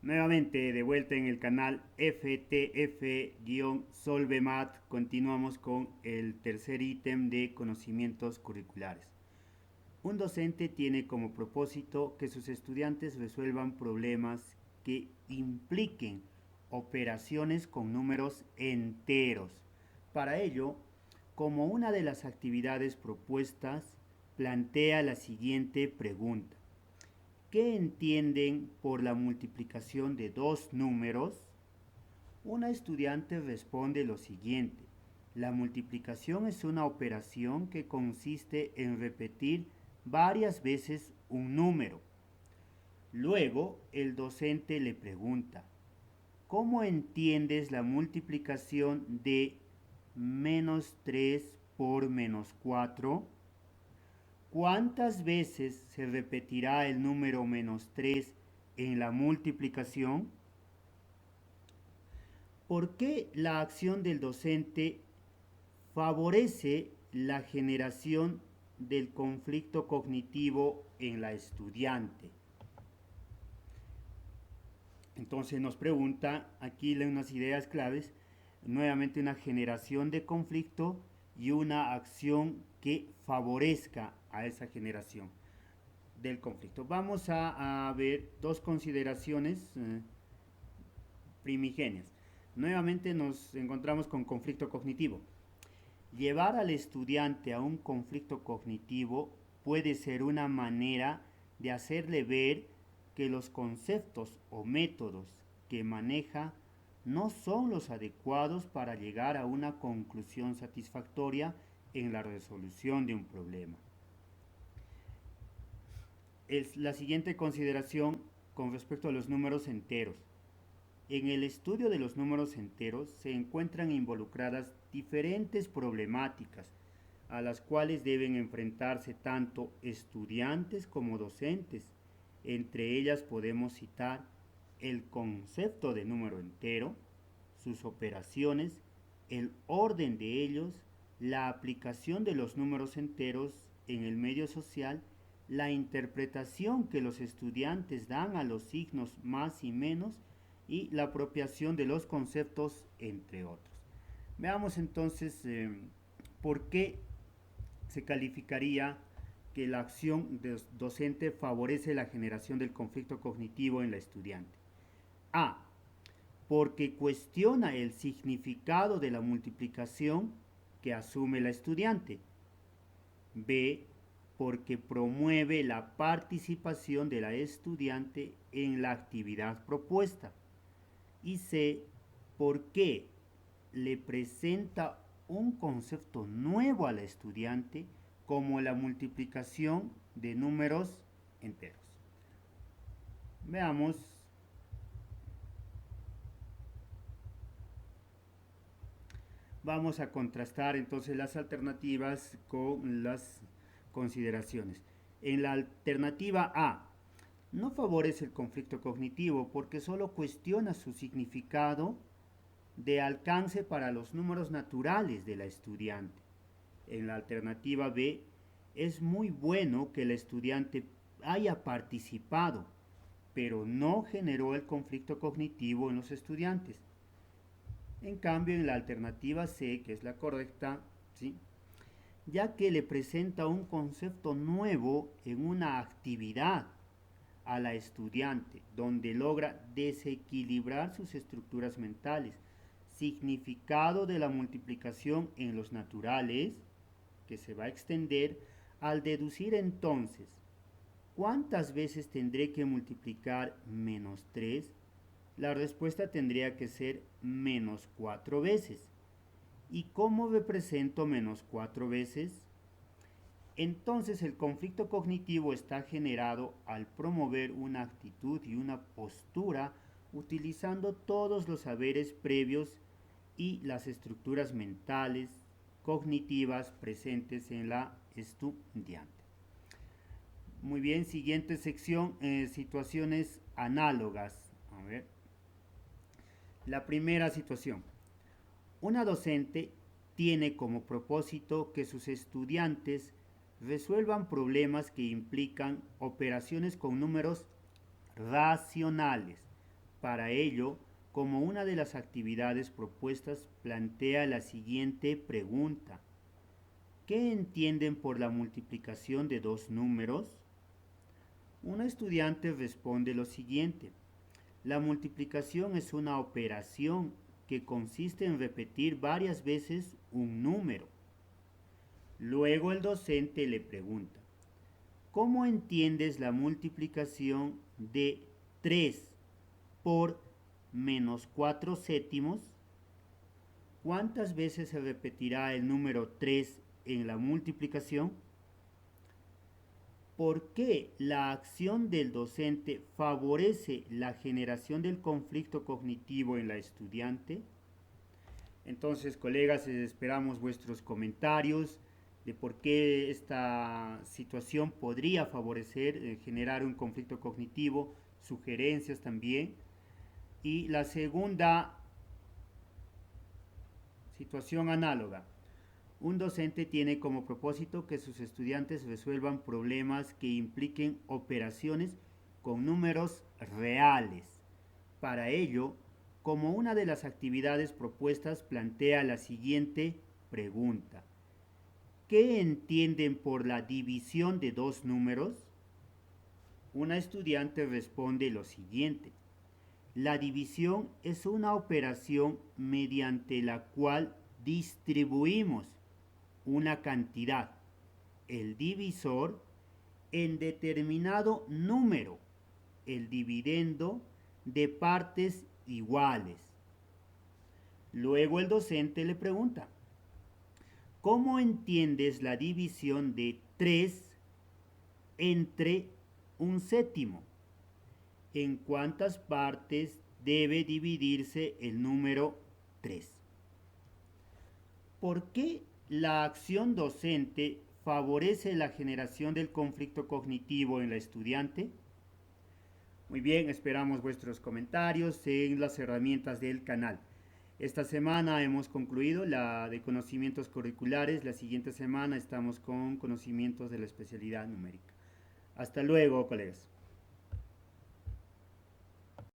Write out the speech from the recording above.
Nuevamente de vuelta en el canal FTF-Solvemat, continuamos con el tercer ítem de conocimientos curriculares. Un docente tiene como propósito que sus estudiantes resuelvan problemas que impliquen operaciones con números enteros. Para ello, como una de las actividades propuestas, plantea la siguiente pregunta. ¿Qué entienden por la multiplicación de dos números? Una estudiante responde lo siguiente. La multiplicación es una operación que consiste en repetir varias veces un número. Luego, el docente le pregunta, ¿cómo entiendes la multiplicación de menos 3 por menos 4? ¿Cuántas veces se repetirá el número menos 3 en la multiplicación? ¿Por qué la acción del docente favorece la generación del conflicto cognitivo en la estudiante? Entonces nos pregunta aquí unas ideas claves, nuevamente una generación de conflicto y una acción que favorezca a esa generación del conflicto. Vamos a ver dos consideraciones primigenias. Nuevamente nos encontramos con conflicto cognitivo. Llevar al estudiante a un conflicto cognitivo puede ser una manera de hacerle ver que los conceptos o métodos que maneja no son los adecuados para llegar a una conclusión satisfactoria en la resolución de un problema. Es la siguiente consideración con respecto a los números enteros. En el estudio de los números enteros se encuentran involucradas diferentes problemáticas a las cuales deben enfrentarse tanto estudiantes como docentes. Entre ellas podemos citar el concepto de número entero, sus operaciones, el orden de ellos, la aplicación de los números enteros en el medio social, la interpretación que los estudiantes dan a los signos más y menos y la apropiación de los conceptos, entre otros. Veamos entonces por qué se calificaría que la acción docente favorece la generación del conflicto cognitivo en la estudiante. A. Porque cuestiona el significado de la multiplicación que asume la estudiante. B. Porque promueve la participación de la estudiante en la actividad propuesta. Y C. Porque le presenta un concepto nuevo a la estudiante como la multiplicación de números enteros. Veamos. Vamos a contrastar entonces las alternativas con las consideraciones. En la alternativa A, no favorece el conflicto cognitivo porque solo cuestiona su significado de alcance para los números naturales de la estudiante. En la alternativa B, es muy bueno que el estudiante haya participado, pero no generó el conflicto cognitivo en los estudiantes. En cambio, en la alternativa C, que es la correcta, ¿sí?, ya que le presenta un concepto nuevo en una actividad a la estudiante, donde logra desequilibrar sus estructuras mentales, significado de la multiplicación en los naturales, que se va a extender al deducir entonces, ¿cuántas veces tendré que multiplicar menos 3? La respuesta tendría que ser menos 4 veces. ¿Y cómo represento menos 4 veces? Entonces el conflicto cognitivo está generado al promover una actitud y una postura utilizando todos los saberes previos y las estructuras mentales, cognitivas presentes en la estudiante. Muy bien, siguiente sección, situaciones análogas. A ver. La primera situación. Una docente tiene como propósito que sus estudiantes resuelvan problemas que implican operaciones con números racionales. Para ello, como una de las actividades propuestas, plantea la siguiente pregunta. ¿Qué entienden por la multiplicación de dos números? Un estudiante responde lo siguiente. La multiplicación es una operación que consiste en repetir varias veces un número. Luego el docente le pregunta, ¿cómo entiendes la multiplicación de 3 por menos 4 séptimos? ¿Cuántas veces se repetirá el número 3 en la multiplicación? ¿Por qué la acción del docente favorece la generación del conflicto cognitivo en la estudiante? Entonces, colegas, esperamos vuestros comentarios de por qué esta situación podría favorecer, generar un conflicto cognitivo, sugerencias también. Y la segunda situación análoga. Un docente tiene como propósito que sus estudiantes resuelvan problemas que impliquen operaciones con números reales. Para ello, como una de las actividades propuestas, plantea la siguiente pregunta. ¿Qué entienden por la división de dos números? Una estudiante responde lo siguiente. La división es una operación mediante la cual distribuimos una cantidad, el divisor, en determinado número, el dividendo, de partes iguales. Luego el docente le pregunta, ¿cómo entiendes la división de 3 entre un séptimo? ¿En cuántas partes debe dividirse el número 3? ¿Por qué la acción docente favorece la generación del conflicto cognitivo en la estudiante? Muy bien, esperamos vuestros comentarios en las herramientas del canal. Esta semana hemos concluido la de conocimientos curriculares. La siguiente semana estamos con conocimientos de la especialidad numérica. Hasta luego, colegas.